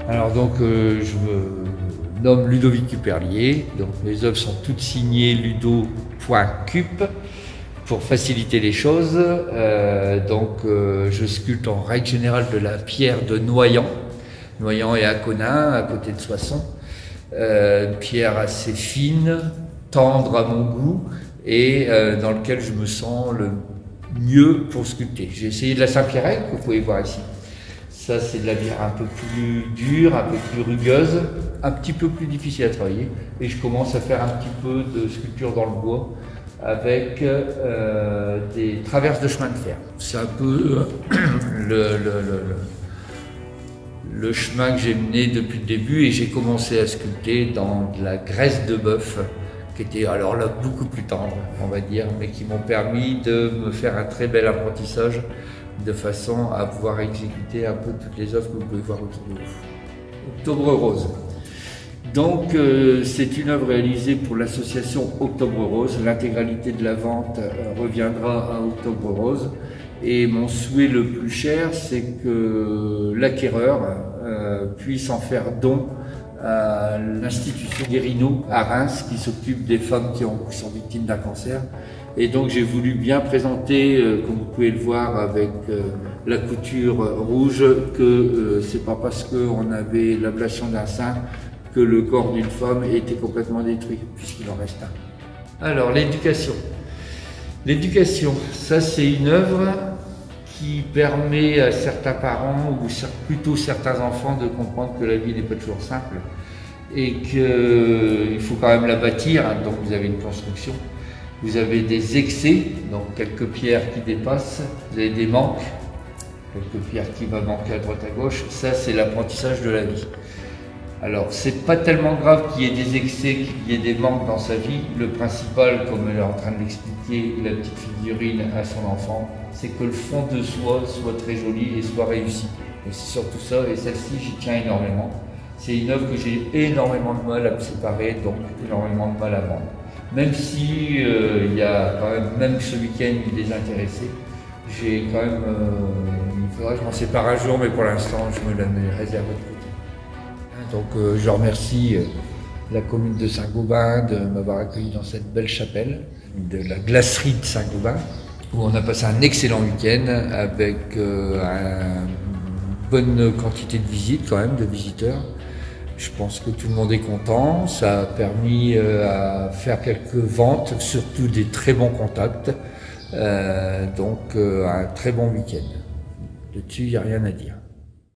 Alors donc je me nomme Ludovic Cuperlier, donc mes œuvres sont toutes signées ludo.cup pour faciliter les choses. Je sculpte en règle générale de la pierre de Noyant. Noyant et Aconnin, à côté de Soissons. Pierre assez fine, tendre à mon goût et dans lequel je me sens le mieux pour sculpter. J'ai essayé de la Saint-Pierrette que vous pouvez voir ici. Ça, c'est de la pierre un peu plus dure, un peu plus rugueuse, un petit peu plus difficile à travailler. Et je commence à faire un petit peu de sculpture dans le bois avec des traverses de chemin de fer. C'est un peu le chemin que j'ai mené depuis le début, et j'ai commencé à sculpter dans de la graisse de bœuf, qui était alors là beaucoup plus tendre, on va dire, mais qui m'ont permis de me faire un très bel apprentissage de façon à pouvoir exécuter un peu toutes les œuvres que vous pouvez voir autour de vous. Octobre Rose. Donc c'est une œuvre réalisée pour l'association Octobre Rose. L'intégralité de la vente reviendra à Octobre Rose. Et mon souhait le plus cher, c'est que l'acquéreur puisse en faire don à l'institution Guérino à Reims, qui s'occupe des femmes qui sont victimes d'un cancer. Et donc j'ai voulu bien présenter, comme vous pouvez le voir avec la couture rouge, que c'est pas parce qu'on avait l'ablation d'un sein que le corps d'une femme était complètement détruit, puisqu'il en reste un. Alors l'éducation. L'éducation, ça c'est une œuvre qui permet à certains parents, ou plutôt certains enfants, de comprendre que la vie n'est pas toujours simple et qu'il faut quand même la bâtir. Donc vous avez une construction, vous avez des excès, donc quelques pierres qui dépassent, vous avez des manques, quelques pierres qui vont manquer à droite à gauche. Ça c'est l'apprentissage de la vie. Alors, c'est pas tellement grave qu'il y ait des excès, qu'il y ait des manques dans sa vie. Le principal, comme elle est en train de l'expliquer, la petite figurine à son enfant, c'est que le fond de soi soit très joli et soit réussi. Et c'est surtout ça, et celle-ci, j'y tiens énormément. C'est une œuvre que j'ai énormément de mal à me séparer, donc énormément de mal à vendre. Même si il y a quand même ce week-end, il est intéressé, j'ai quand même, il faudrait que je m'en sépare un jour, mais pour l'instant, je me la réserve de côté. Donc je remercie la commune de Saint-Gobain de m'avoir accueilli dans cette belle chapelle de la glacerie de Saint-Gobain, où on a passé un excellent week-end avec une bonne quantité de visites quand même, de visiteurs. Je pense que tout le monde est content, ça a permis à faire quelques ventes, surtout des très bons contacts, un très bon week-end. Dessus, il n'y a rien à dire.